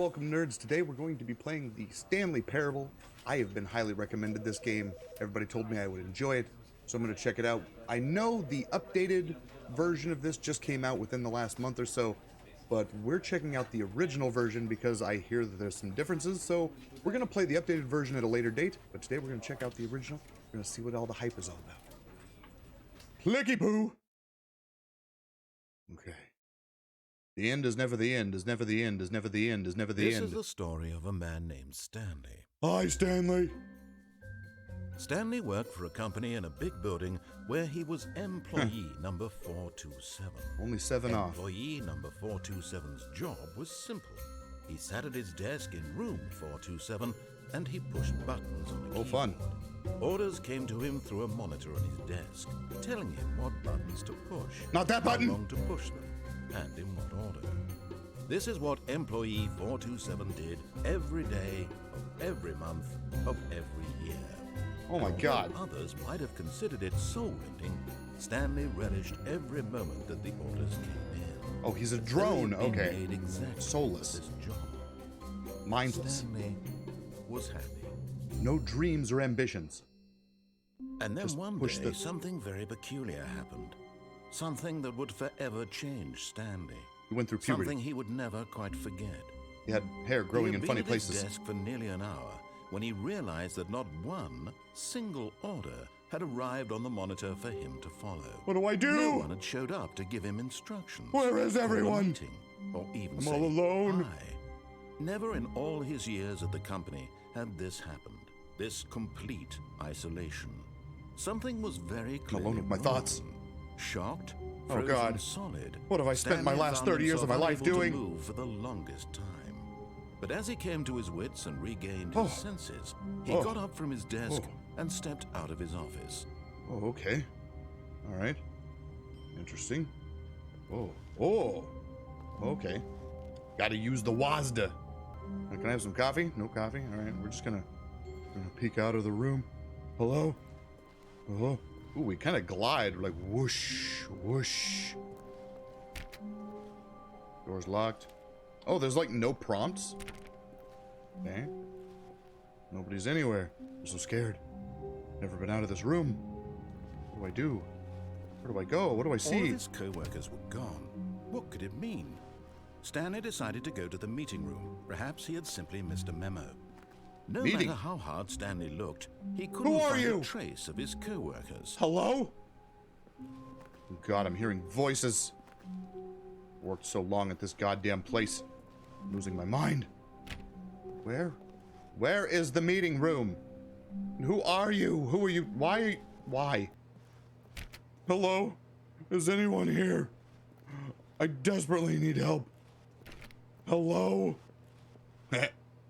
welcome nerds. Today we're going to be playing the Stanley Parable. I have been highly recommended this game. Everybody told me I would enjoy it, so I'm going to check it out. I know the updated version of this just came out within the last month or so, but we're checking out the original version because I hear that there's some differences, so we're going to play the updated version at a later date, but today we're going to check out the original. We're going to see what all the hype is all about. Clicky-poo! Okay. The end is never the end, is never the end, is never the end, is never the end. This is the story of a man named Stanley. Hi, Stanley. Stanley worked for a company in a big building where he was employee number 427. Only 7 off. Employee number 427's job was simple. He sat at his desk in room 427 and he pushed buttons on the keyboard. Fun. Orders came to him through a monitor on his desk, telling him what buttons to push. Not that button! How long to push them, and in what order. This is what employee 427 did every day of every month of every year. Oh my God. Although others might have considered it soul-rending, Stanley relished every moment that the orders came in. Oh, he's a drone. Stanley had Okay. been made exactly Soulless. for this job. Mindless. Stanley was happy. No dreams or ambitions. And then Just one push day, the- something very peculiar happened. Something that would forever change Stanley. He went through puberty. Something he would never quite forget. He had hair growing He in had funny been at his places. desk for nearly an hour when he realized that not one single order had arrived on the monitor for him to follow. What do I do? No one had showed up to give him instructions. Where is call a everyone? meeting, or even I'm say all alone. hi. Never in all his years at the company had this happened. This complete isolation. Something was very clearly alone with my wrong. thoughts. Shocked, Oh, frozen God. solid. What have I spent my Stanley last found 30 years of my himself life unable to doing? move for the longest time. But as he came to his wits and regained Oh. his senses, he Oh. got up from his desk Oh. and stepped out of his office. Oh, okay. All right. Interesting. Oh. Oh. Okay. Gotta use the WASDA. Can I have some coffee? No coffee? All right. We're just gonna peek out of the room. Hello? Hello? Ooh, we kind of glide. We're like whoosh, whoosh. Door's locked. Oh, there's like no prompts? Okay. Nobody's anywhere. I'm so scared. Never been out of this room. What do I do? Where do I go? What do I All see? of his co-workers were gone. What could it mean? Stanley decided to go to the meeting room. Perhaps he had simply missed a memo. No Meeting? matter how hard Stanley looked, he couldn't Who are find you? a trace of his co-workers. Hello? Oh God, I'm hearing voices. Worked so long at this goddamn place. I'm losing my mind. Where? Where is the meeting room? Who are you? Who are you? Why? Why? Hello? Is anyone here? I desperately need help. Hello?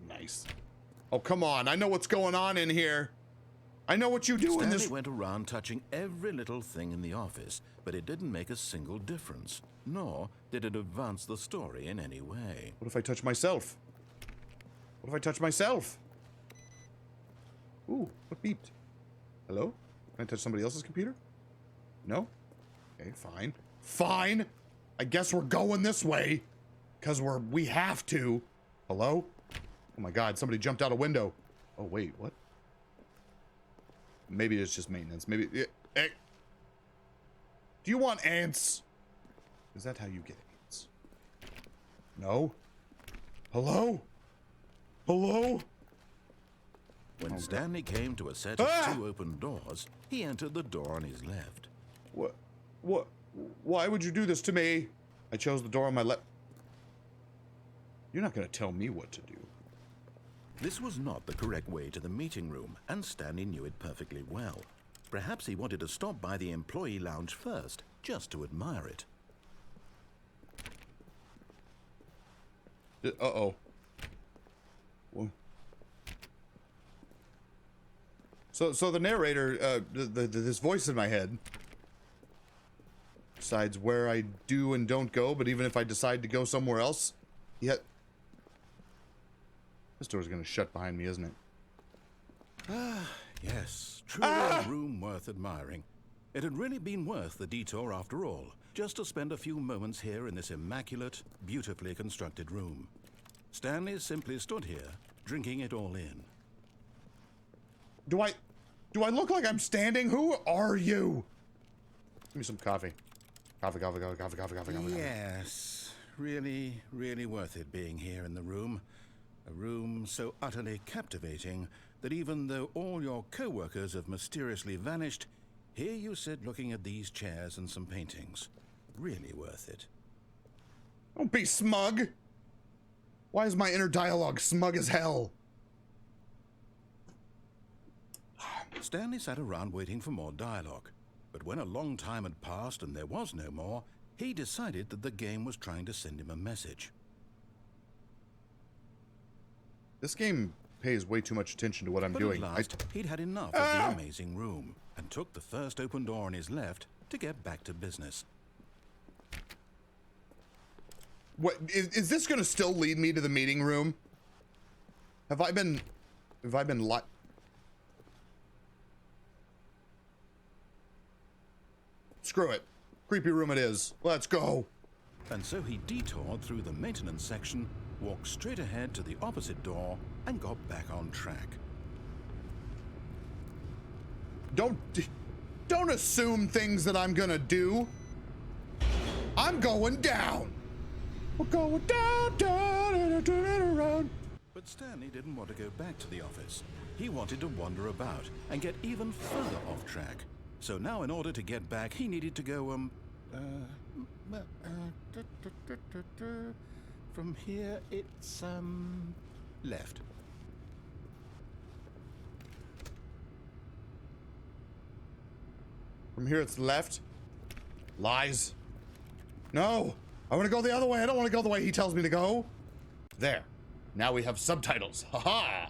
Nice. Oh, come on. I know what's going on in here. I know what you do in Stanley this. went around touching every little thing in the office, but it didn't make a single difference, nor did it advance the story in any way. What if I touch myself? What if I touch myself? Ooh, what beeped? Hello? Can I touch somebody else's computer? No? Okay, fine. Fine! I guess we're going this way. Because we have to. Hello? Oh my God, somebody jumped out a window. Oh, wait, what? Maybe it's just maintenance. Maybe... Do you want ants? Is that how you get ants? No? Hello? Hello? When Stanley came to a set of 2 open doors, he entered the door on his left. What? Why would you do this to me? I chose the door on my left. You're not going to tell me what to do. This was not the correct way to the meeting room, and Stanley knew it perfectly well. Perhaps he wanted to stop by the employee lounge first, just to admire it. Uh-oh. Whoa. So the narrator, this voice in my head decides where I do and don't go, but even if I decide to go somewhere else, yet this door's gonna shut behind me, isn't it? Yes, truly a room worth admiring. It had really been worth the detour after all, just to spend a few moments here in this immaculate, beautifully constructed room. Stanley simply stood here, drinking it all in. Do I look like I'm standing? Who are you? Give me some coffee. Coffee. Yes, really, really worth it being here in the room. A room so utterly captivating that even though all your co-workers have mysteriously vanished, here you sit looking at these chairs and some paintings. Really worth it. Don't be smug. Why is my inner dialogue smug as hell? Stanley sat around waiting for more dialogue. But when a long time had passed and there was no more, he decided that the game was trying to send him a message. This game pays way too much attention to what I'm doing. At last, he'd had enough of the amazing room and took the first open door on his left to get back to business. What is this going to still lead me to the meeting room? Have I been Screw it. Creepy room it is. Let's go. And so he detoured through the maintenance section, walked straight ahead to the opposite door, and got back on track. Don't assume things that I'm gonna do. I'm going down. We're going down and around. But Stanley didn't want to go back to the office. He wanted to wander about and get even further off track. So now in order to get back, he needed to go, from here it's, left. From here it's left. Lies. No, I want to go the other way. I don't want to go the way he tells me to go. There. Now we have subtitles. Ha-ha.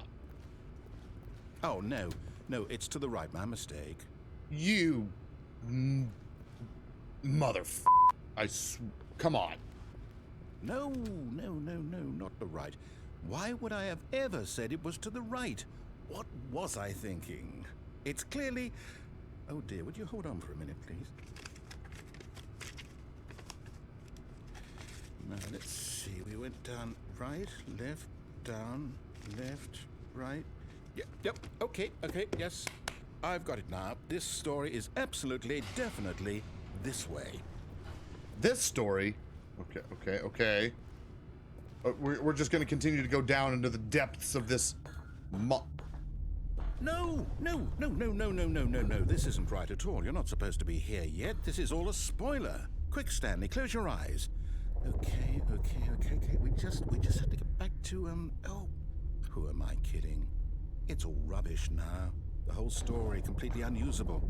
Oh, no, it's to the right, my mistake. You come on. No, not the right. Why would I have ever said it was to the right? What was I thinking? It's clearly... Oh dear, would you hold on for a minute, please? Now, let's see. We went down right, left, down, left, right. Yep, okay, yes. I've got it now. This story is absolutely, definitely this way. This story? Okay. We're just going to continue to go down into the depths of this No. This isn't right at all. You're not supposed to be here yet. This is all a spoiler. Quick, Stanley, close your eyes. Okay. We just have to get back to, oh, who am I kidding? It's all rubbish now. The whole story completely unusable.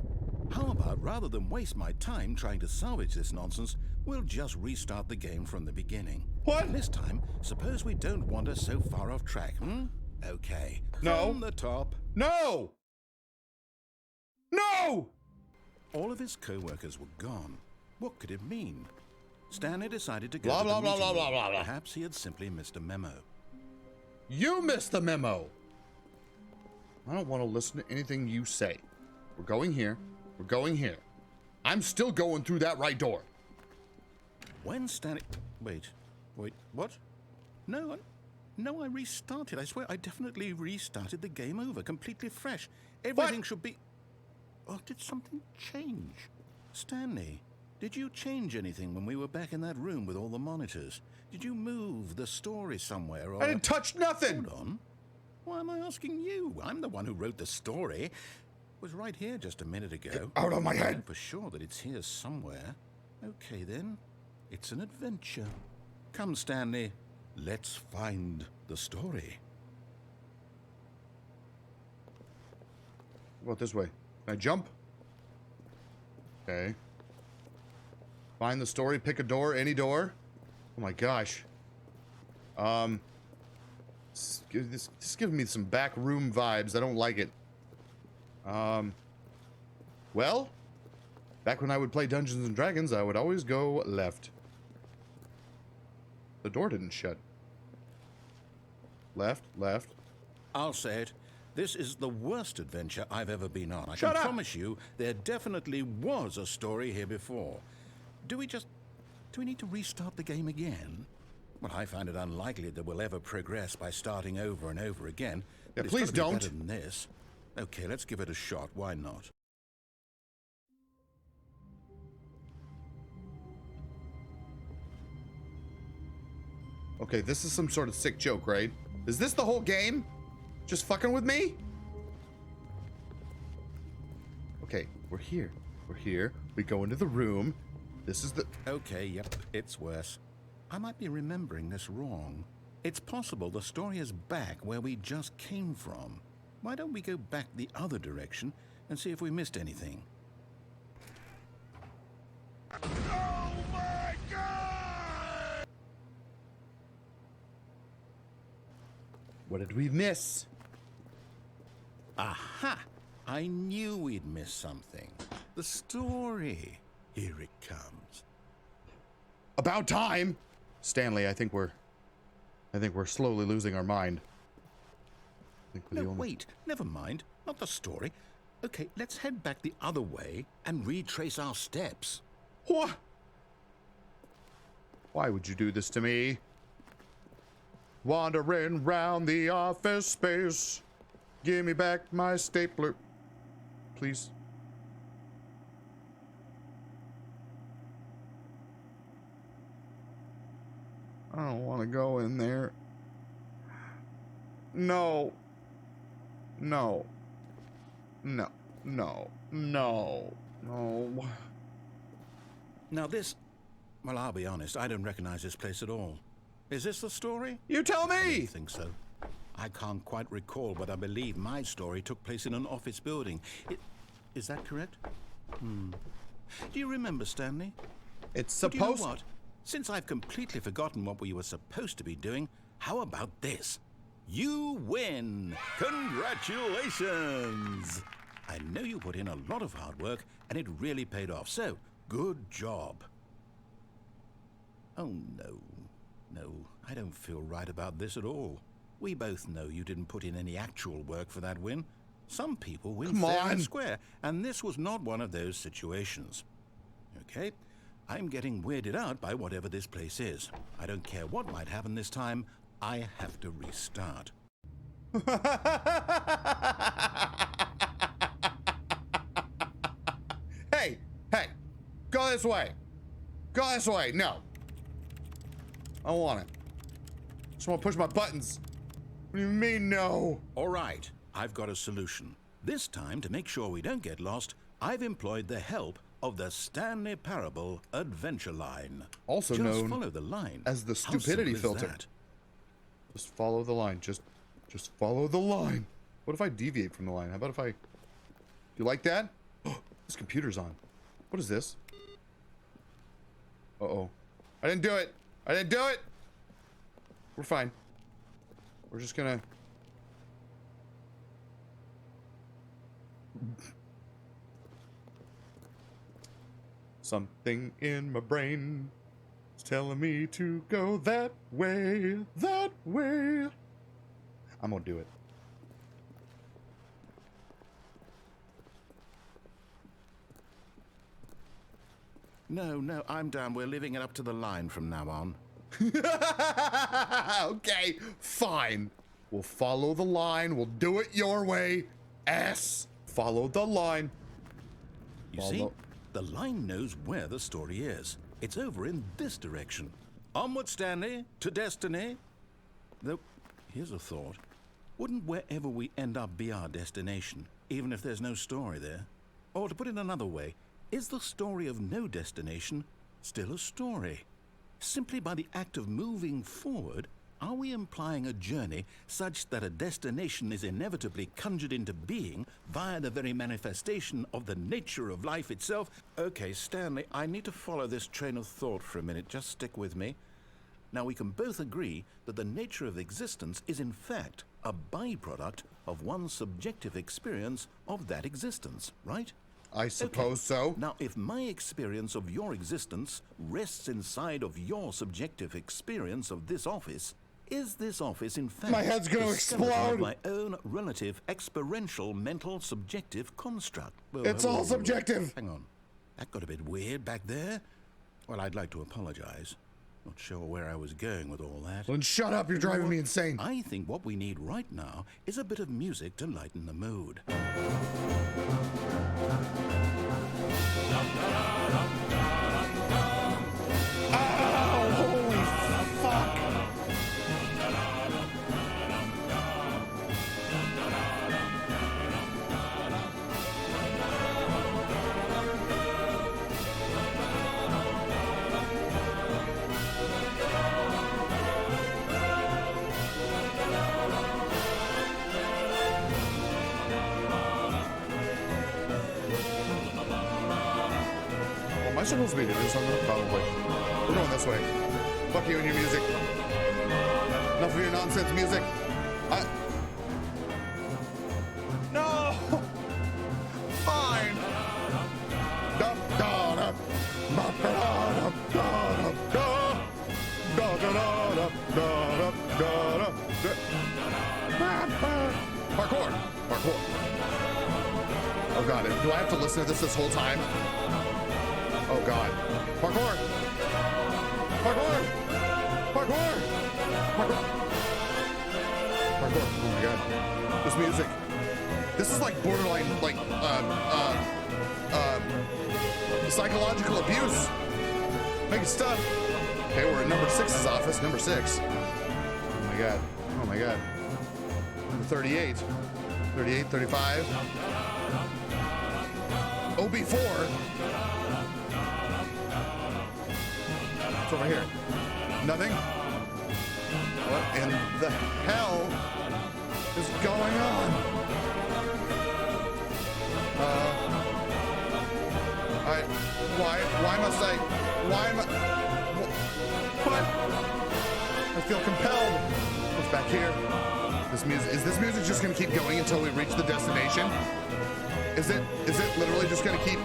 How about, rather than waste my time trying to salvage this nonsense, we'll just restart the game from the beginning. What? And this time, suppose we don't wander so far off track, Okay. No. From the top. No! All of his co-workers were gone. What could it mean? Stanley decided to go Blah, to the blah, blah, meeting blah, room. blah, blah. Perhaps he had simply missed a memo. You missed the memo. I don't want to listen to anything you say. We're going here. I'm still going through that right door. When Stanley... Wait, what? No, I restarted. I swear, I definitely restarted the game over, completely fresh. Everything should be... Oh, did something change? Stanley, did you change anything when we were back in that room with all the monitors? Did you move the story somewhere, or... I didn't touch nothing! Hold on. Why am I asking you? I'm the one who wrote the story. It was right here just a minute ago. Get out of my head! I know for sure that it's here somewhere. Okay, then. It's an adventure. Come, Stanley. Let's find the story. What about this way? Can I jump? Okay. Find the story, pick a door, any door. Oh my gosh. This is giving me some back room vibes. I don't like it. Well, back when I would play Dungeons and Dragons, I would always go left. The door didn't shut. Left. I'll say it. This is the worst adventure I've ever been on. I Shut can up! promise you there definitely was a story here before. Do we need to restart the game again? Well, I find it unlikely that we'll ever progress by starting over and over again. Yeah, But it's please gotta be don't. better than this. Okay, let's give it a shot. Why not? Okay, this is some sort of sick joke, right? Is this the whole game? Just fucking with me? Okay, we're here. We're here. We go into the room. This is the... Okay, yep, it's worse. I might be remembering this wrong. It's possible the story is back where we just came from. Why don't we go back the other direction and see if we missed anything? Oh my God! What did we miss? Aha! I knew we'd miss something. The story. Here it comes. About time! Stanley, I think we're slowly losing our mind. I think we're No, the only... wait. Never mind. Not the story. Okay, let's head back the other way and retrace our steps. What? Why would you do this to me? Wandering round the office space. Give me back my stapler. Please. I don't want to go in there. No. No. No. No. No. No. Now this... Well, I'll be honest, I don't recognize this place at all. Is this the story? You tell I me! don't think so. I can't quite recall, but I believe my story took place in an office building. Is that correct? Do you remember, Stanley? It's But supposed... you know what? Since I've completely forgotten what we were supposed to be doing, how about this? You win! Congratulations! I know you put in a lot of hard work, and it really paid off, so good job. Oh, no. No, I don't feel right about this at all. We both know you didn't put in any actual work for that win. Some people win Come fair on. and square, and this was not one of those situations. Okay? I'm getting weirded out by whatever this place is. I don't care what might happen this time. I have to restart. Hey! Hey! Go this way! Go this way! No! I don't want it. Just want to push my buttons. What do you mean, no? All right, I've got a solution. This time, to make sure we don't get lost, I've employed the help of the Stanley Parable Adventure Line. Also Just known follow the line. as the How stupidity simple is filter. that? Just follow the line. Just follow the line. What if I deviate from the line? How about if I... Do you like that? This computer's on. What is this? Uh-oh. I didn't do it. I didn't do it. We're fine. We're just gonna... Something in my brain is telling me to go that way, that way. I'm gonna do it. No, I'm down. We're leaving it up to the line from now on. Okay, fine. We'll follow the line. We'll do it your way. S. Follow the line. You see, the line knows where the story is. It's over in this direction. Onward, Stanley, to destiny. Though, here's a thought. Wouldn't wherever we end up be our destination, even if there's no story there? Or to put it another way, is the story of no destination still a story? Simply by the act of moving forward, are we implying a journey such that a destination is inevitably conjured into being via the very manifestation of the nature of life itself? Okay, Stanley, I need to follow this train of thought for a minute. Just stick with me. Now, we can both agree that the nature of existence is in fact a byproduct of one's subjective experience of that existence, right? I suppose so. Now, if my experience of your existence rests inside of your subjective experience of this office, is this office in fact My head's gonna the skeleton explode. of my own relative experiential mental subjective construct? It's all subjective. Hang on. That got a bit weird back there. Well, I'd like to apologize. Not sure where I was going with all that. Then shut up, you're driving me insane. I think what we need right now is a bit of music to lighten the mood. Oh, holy fuck. Am I supposed to be doing something? Probably. We're going this way. Fuck you and your music. Enough of your nonsense music. No! Fine! Parkour! Parkour. Oh god, do I have to listen to this whole time? Oh god. Parkour! Parkour! Parkour! Parkour! Parkour. Oh my god. This music. This is like borderline, like, psychological abuse. Making stuff. Okay, we're at number 6's office. Number 6. Oh my god. Oh my god. Number 38. 38, 35. OB4. What's over here? Nothing? What in the hell is going on? Why must I, what? I feel compelled. What's back here? Is this music just gonna keep going until we reach the destination? Is it literally just gonna keep,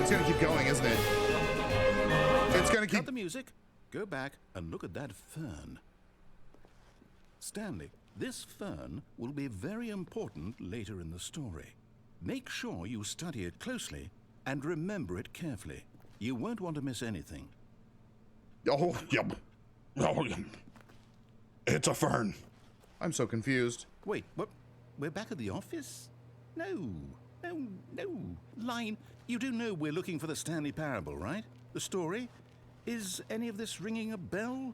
it's gonna keep going, isn't it? It's gonna keep. Cut the music. Go back and look at that fern. Stanley, this fern will be very important later in the story. Make sure you study it closely and remember it carefully. You won't want to miss anything. Oh, yep. Oh, yep. It's a fern. I'm so confused. Wait, what? We're back at the office? No. Line, you do know we're looking for the Stanley Parable, right? The story? Is any of this ringing a bell?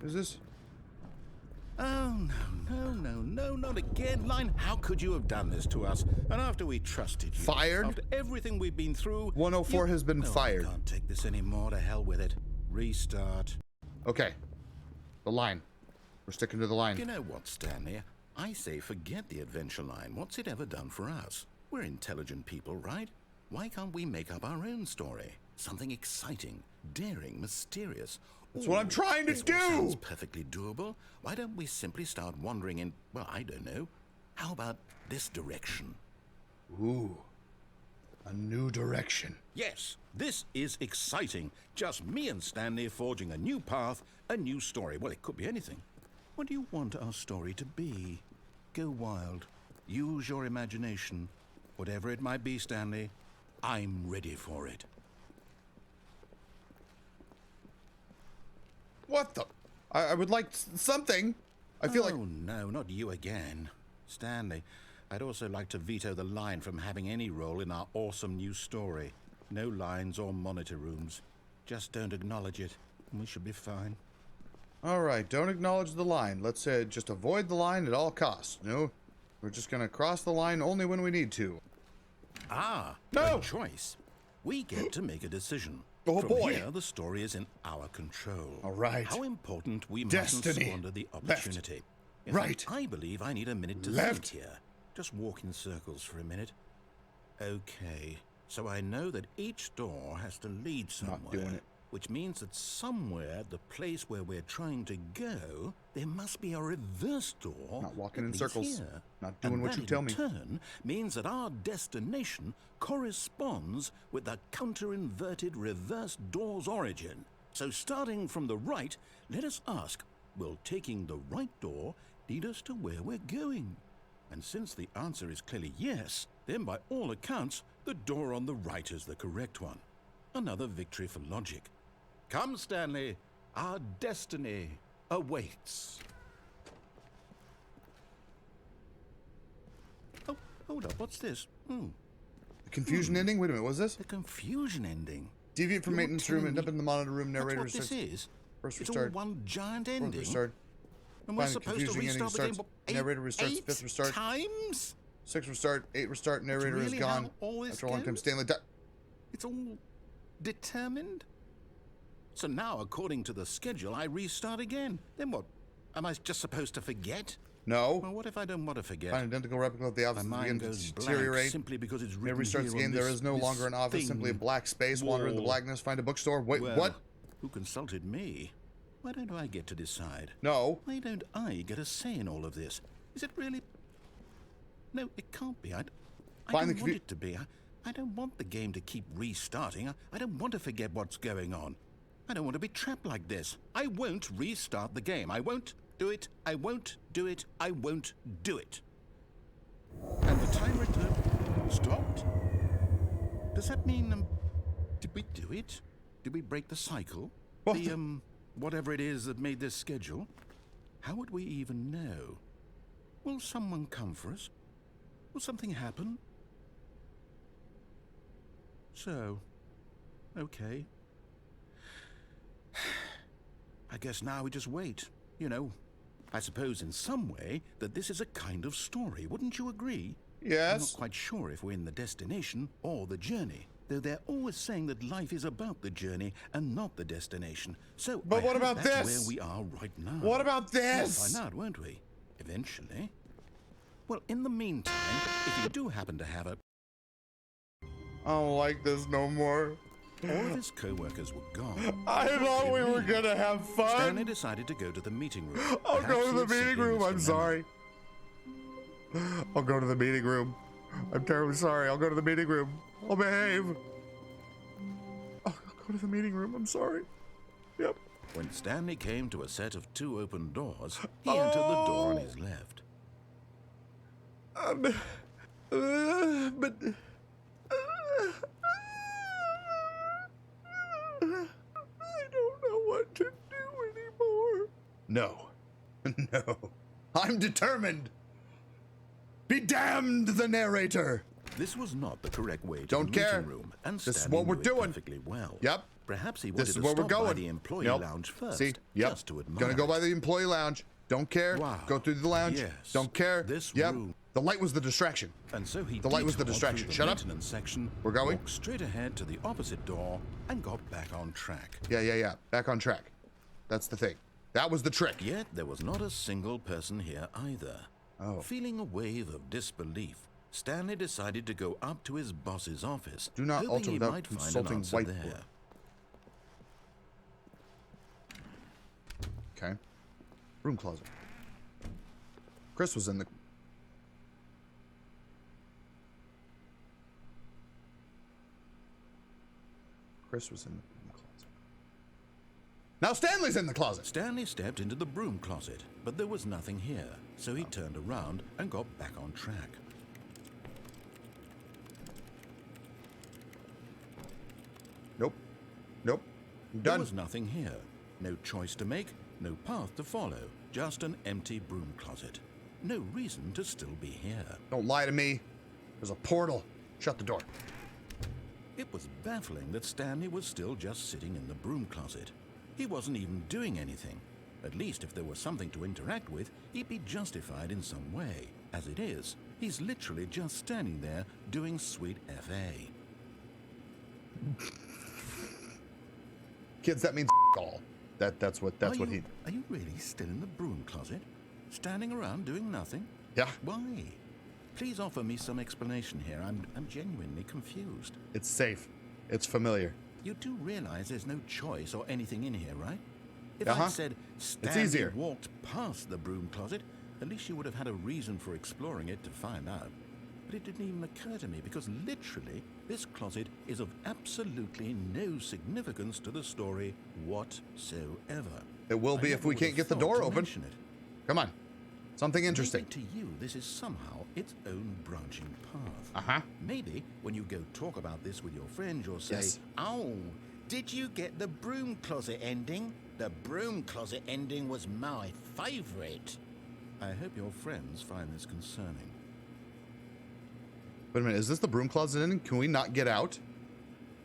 Is this? Oh, no, not again. Line, how could you have done this to us? And after we trusted you. Fired? After everything we've been through. 104 has been fired. I can't take this anymore. To hell with it. Restart. Okay. The line. We're sticking to the line. You know what, Stanley? I say forget the adventure line. What's it ever done for us? We're intelligent people, right? Why can't we make up our own story? Something exciting, daring, mysterious. That's what I'm trying to do! Sounds perfectly doable. Why don't we simply start wandering in, well, I don't know. How about this direction? Ooh. A new direction. Yes, this is exciting. Just me and Stanley forging a new path, a new story. Well, it could be anything. What do you want our story to be? Go wild. Use your imagination. Whatever it might be, Stanley, I'm ready for it. What the? I would like something. I feel like. Oh, no, not you again. Stanley, I'd also like to veto the line from having any role in our awesome new story. No lines or monitor rooms. Just don't acknowledge it, and we should be fine. All right, don't acknowledge the line. Let's just avoid the line at all costs. No, we're just gonna cross the line only when we need to. Ah, no! A choice. We get to make a decision. Oh, From boy. here, the story is in our control. All right. How important we mustn't Destiny. squander the opportunity. Left. In Right. fact, I believe I need a minute to Left. think here. Just walk in circles for a minute. Okay, so I know that each door has to lead somewhere. Not doing it. Which means that somewhere, the place where we're trying to go, there must be a reverse door. Not walking that in leads circles. here. Not doing And what that you tell me. in turn means that our destination corresponds with the counter-inverted reverse door's origin. So starting from the right, let us ask, will taking the right door lead us to where we're going? And since the answer is clearly yes, Then, by all accounts, the door on the right is the correct one. Another victory for logic. Come, Stanley. Our destiny awaits. Oh, hold up. What's this? The confusion ending? Wait a minute, what was this? The confusion ending. Deviate from maintenance room, end up in the monitor room, narrator That's what this is. First It's restart. all one giant Fourth ending. restart. And we're Find the supposed to confusing ending restart the game starts. what, Narrator restarts. eight Fifth restart. times? Sixth restart. 8 restart. Narrator really is gone. how all this After a long time, goes? Stanley It's all determined? So now, according to the schedule, I restart again. Then what? Am I just supposed to forget? No. Well, what if I don't want to forget? Find an identical replica of the office My that mind begins goes to blank deteriorate. simply because it's It written restarts here the game. on There this- is no this longer an office, simply a thing. black space. Wander in the Wall. blackness. Find a bookstore. Wait, Well, what? Who consulted me? Why don't I get to decide? No. Why don't I get a say in all of this? Is it really? No, it can't be. I Find don't the want it to be. I don't want the game to keep restarting. I don't want to forget what's going on. I don't want to be trapped like this. I won't restart the game. I won't do it. I won't do it. I won't do it. And the timer stopped? Does that mean, did we do it? Did we break the cycle? What The, whatever it is that made this schedule? How would we even know? Will someone come for us? Will something happen? So, okay. I guess now we just wait. You know, I suppose in some way that this is a kind of story. Wouldn't you agree? I'm not Yes. quite sure if we're in the destination or the journey, though they're always saying that life is about the journey and not the destination. So, But I what hope about that's this? where we are right now. What about We'll this? find out, won't we? Eventually. Well, in the meantime, if you do happen to have a... I don't like this no more. All of his co-workers were gone. I thought we were gonna have Stanley fun. decided to go to the meeting room. I'll Perhaps go to he the had simply meeting room. I'm misremembered. sorry. I'll go to the meeting room. I'm terribly sorry. I'll go to the meeting room. I'll behave. I'll go to the meeting room. I'm sorry. Yep. When Stanley came to a set of 2 open doors, he entered the door on his left. But I don't know what to do anymore. No. No. I'm determined. Be damned, the narrator. This was not the correct way to Don't the care. meeting room, and This is Stanley what we're knew it doing. perfectly well. Yep. Perhaps he wanted This is to where we're stop by going. the employee Yep. lounge first, See? Yep. just to admire Gonna go it. by the employee lounge. Don't care. Wow. Go through the lounge. Yes. Don't care. This yep. room. The light was the distraction. And so he The light was the detoured distraction. through the Shut up. maintenance section, We're going? walked straight ahead to the opposite door, and got back on track. Yeah. Back on track. That's the thing. That was the trick. Yet there was not a single person here either. Oh. Feeling a wave of disbelief, Stanley decided to go up to his boss's office, Do not hoping alter he without might find an consulting answer whiteboard. there. Okay. Room closet. Chris was in the... Chris was in the closet. Now Stanley's in the closet. Stanley stepped into the broom closet, but there was nothing here, so he turned around and got back on track. Nope. I'm There done. was nothing here. No choice to make, no path to follow, just an empty broom closet. No reason to still be here. Don't lie to me. There's a portal. Shut the door. It was baffling that Stanley was still just sitting in the broom closet. He wasn't even doing anything. At least if there was something to interact with, he'd be justified in some way. As it is, he's literally just standing there doing sweet FA. Kids, that means all. That's what he... Are you really still in the broom closet? Standing around doing nothing? Yeah. Why? Please offer me some explanation here. I'm genuinely confused. It's safe. It's familiar. You do realize there's no choice or anything in here, right? If Uh-huh. I said Stanley easier. walked past the broom closet, at least you would have had a reason for exploring it to find out. But it didn't even occur to me because literally this closet is of absolutely no significance to the story whatsoever. It will I be if never we would can't have get the thought door to open. mention it. Come on. Something interesting. Maybe to you, this is somehow its own branching path. Uh-huh. Maybe when you go talk about this with your friends, you'll say, Yes. "Oh, did you get the broom closet ending? The broom closet ending was my favorite." I hope your friends find this concerning. Wait a minute, is this the broom closet ending? Can we not get out?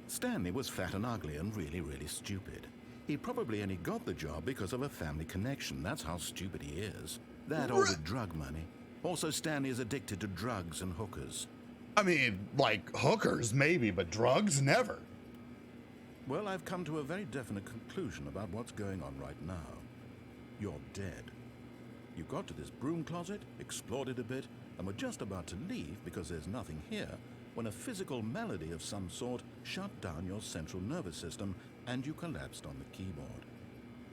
Stanley was fat and ugly and really, really stupid. He probably only got the job because of a family connection. That's how stupid he is. That or the drug money. Also, Stanley is addicted to drugs and hookers. I mean, like hookers maybe, but drugs never. Well, I've come to a very definite conclusion about what's going on right now. You're dead. You got to this broom closet, explored it a bit, and were just about to leave because there's nothing here when a physical malady of some sort shut down your central nervous system and you collapsed on the keyboard.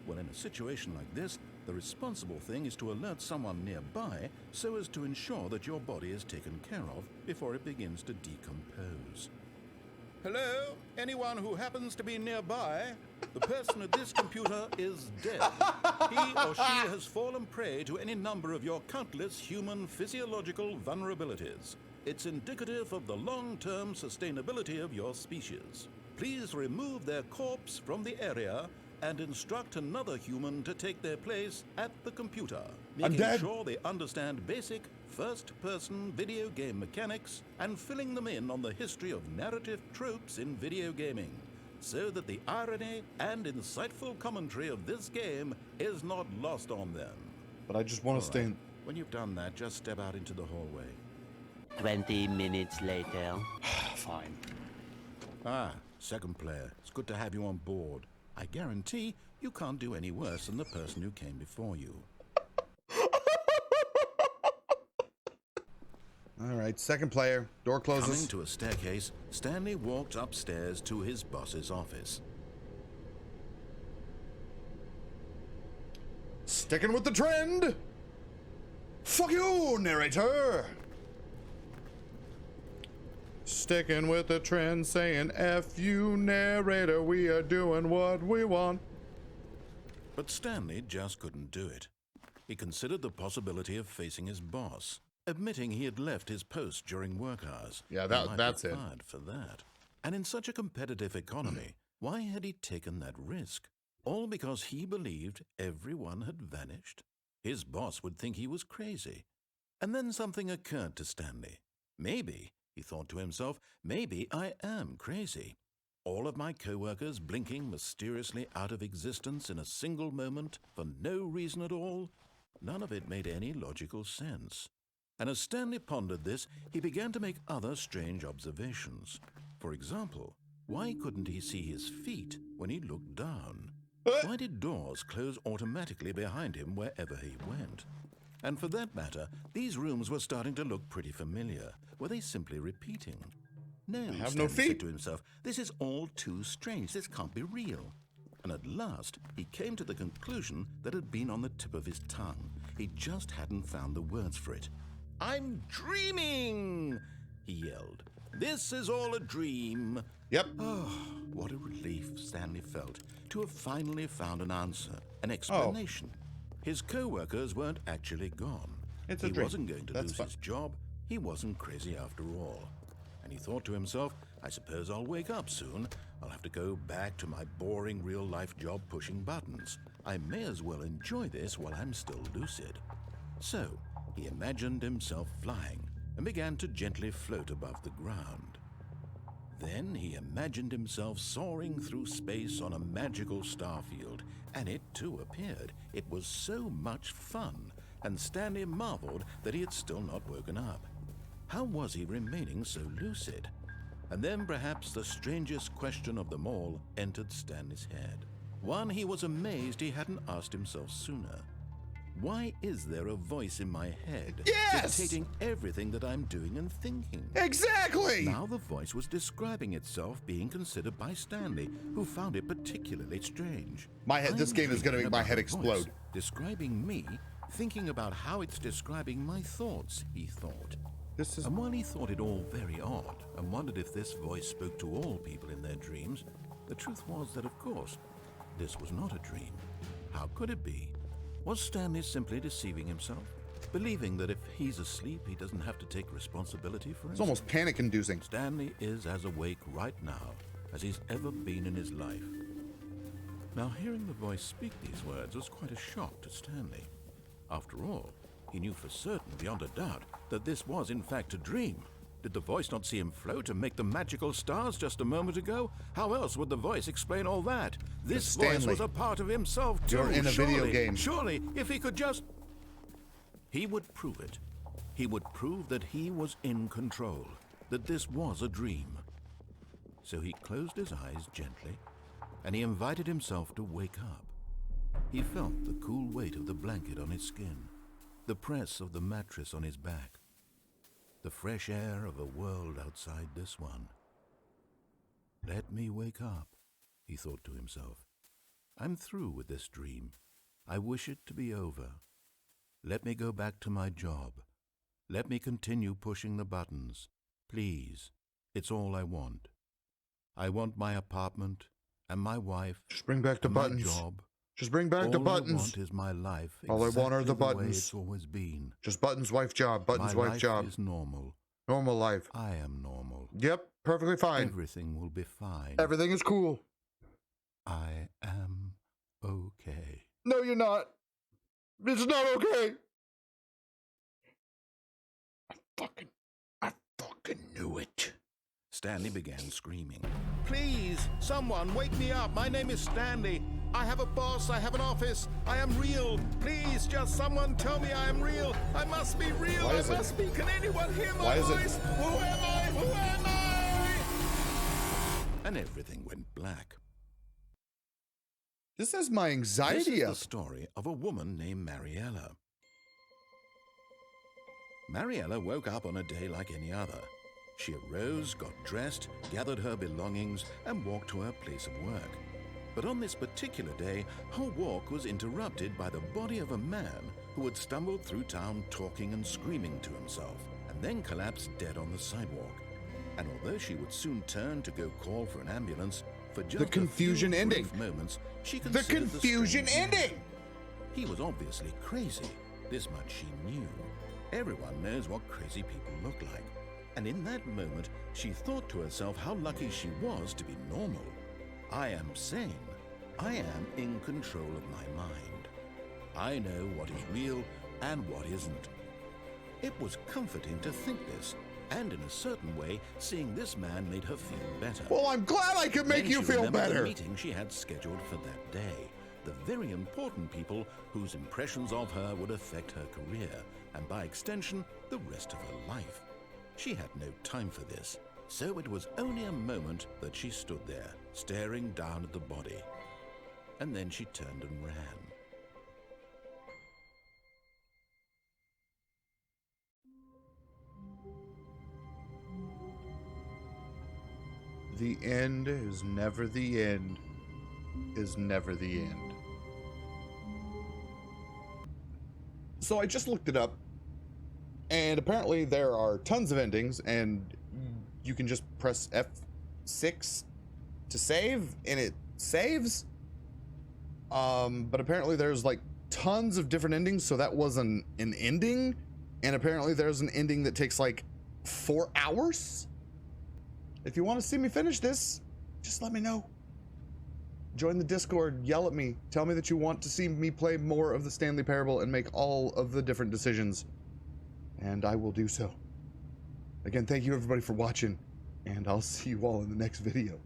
Well, in a situation like this, the responsible thing is to alert someone nearby so as to ensure that your body is taken care of before it begins to decompose. Hello? Anyone who happens to be nearby? The person at this computer is dead. He or she has fallen prey to any number of your countless human physiological vulnerabilities. It's indicative of the long-term sustainability of your species. Please remove their corpse from the area and instruct another human to take their place at the computer, making sure they understand basic first-person video game mechanics and filling them in on the history of narrative tropes in video gaming, so that the irony and insightful commentary of this game is not lost on them. But I just want to stay in... When you've done that, just step out into the hallway. 20 minutes later. Fine. Ah, second player. It's good to have you on board. I guarantee you can't do any worse than the person who came before you. All right, second player. Door closes. Coming to a staircase, Stanley walked upstairs to his boss's office. Sticking with the trend. Fuck you, narrator. Sticking with the trend, saying F you, narrator. We are doing what we want. But Stanley just couldn't do it. He considered the possibility of facing his boss, admitting he had left his post during work hours. Yeah, He might that's be it. fired for that. And in such a competitive economy, why had he taken that risk? All because he believed everyone had vanished? His boss would think he was crazy. And then something occurred to Stanley. Maybe, he thought to himself, maybe I am crazy. All of my co-workers blinking mysteriously out of existence in a single moment for no reason at all? None of it made any logical sense. And as Stanley pondered this, he began to make other strange observations. For example, why couldn't he see his feet when he looked down? Why did doors close automatically behind him wherever he went? And for that matter, these rooms were starting to look pretty familiar. Were they simply repeating? No, I have Stanley no feet. said to himself, this is all too strange. This can't be real. And at last, he came to the conclusion that had been on the tip of his tongue. He just hadn't found the words for it. "I'm dreaming!" he yelled. "This is all a dream." Yep. Oh, what a relief Stanley felt to have finally found an answer, an explanation. His co-workers weren't actually gone. It's a He dream. wasn't going to That's lose fine. his job. He wasn't crazy after all. And he thought to himself, I suppose I'll wake up soon. I'll have to go back to my boring real-life job pushing buttons. I may as well enjoy this while I'm still lucid. So, he imagined himself flying and began to gently float above the ground. Then he imagined himself soaring through space on a magical starfield, and it too appeared. It was so much fun, and Stanley marveled that he had still not woken up. How was he remaining so lucid? And then perhaps the strangest question of them all entered Stanley's head. One he was amazed he hadn't asked himself sooner. Why is there a voice in my head dictating everything that I'm doing and thinking? Exactly! Now the voice was describing itself being considered by Stanley, who found it particularly strange. My head, this I'm game is going to dreaming make my about head a voice explode. describing me, thinking about how it's describing my thoughts, he thought. This is... And while he thought it all very odd and wondered if this voice spoke to all people in their dreams, the truth was that, of course, this was not a dream. How could it be? Was Stanley simply deceiving himself? believing that if he's asleep, he doesn't have to take responsibility for It's himself. almost panic-inducing. Stanley is as awake right now as he's ever been in his life. Now, hearing the voice speak these words was quite a shock to Stanley. After all, he knew for certain, beyond a doubt, that this was in fact a dream. Did the voice not see him float and make the magical stars just a moment ago? How else would the voice explain all that? This voice Stanley, was a part of himself too. you're in a video game. Surely, if he could just... He would prove it. He would prove that he was in control, that this was a dream. So he closed his eyes gently, and he invited himself to wake up. He felt the cool weight of the blanket on his skin, the press of the mattress on his back, the fresh air of a world outside this one. Let me wake up, he thought to himself. I'm through with this dream. I wish it to be over. Let me go back to my job. Let me continue pushing the buttons. Please, it's all I want. I want my apartment and my wife. Just bring back the and buttons. My job. Just bring back the buttons. All I want is my life. All I want are the exactly way buttons. it's always been. Just buttons, wife, job. Buttons, My wife, life job. is normal. Normal life. I am normal. Yep, perfectly fine. Everything will be fine. Everything is cool. I am okay. No, you're not. It's not okay. I fucking knew it. Stanley began screaming. Please, someone, wake me up. My name is Stanley. I have a boss. I have an office. I am real. Please, just someone tell me I am real. I must be real. Why is I it- must be. Can anyone hear my Why is it- voice? Who am I? Who am I? And everything went black. This is my This anxiety is up. the story of a woman named Mariella. Mariella woke up on a day like any other. She arose, got dressed, gathered her belongings, and walked to her place of work. But on this particular day, her walk was interrupted by the body of a man who had stumbled through town talking and screaming to himself, and then collapsed dead on the sidewalk. And although she would soon turn to go call for an ambulance, for just confusion a few ending. brief moments, she The considered confusion strange man. ending. He was obviously crazy. This much she knew. Everyone knows what crazy people look like. And in that moment, she thought to herself how lucky she was to be normal. I am sane. I am in control of my mind. I know what is real and what isn't. It was comforting to think this, and in a certain way, seeing this man made her feel better. Well, I'm glad I could make Then you she feel remembered better. the meeting she had scheduled for that day. The very important people whose impressions of her would affect her career, and by extension, the rest of her life. She had no time for this, so it was only a moment that she stood there, staring down at the body. And then she turned and ran. The end is never the end, is never the end. So I just looked it up, and apparently there are tons of endings, and you can just press F6 to save, and it saves. But apparently there's like tons of different endings, so that wasn't an ending, and apparently there's an ending that takes like 4 hours. If you want to see me finish this, just let me know. Join the Discord, yell at me, tell me that you want to see me play more of the Stanley Parable and make all of the different decisions, and I will do so. Again, thank you everybody for watching, and I'll see you all in the next video.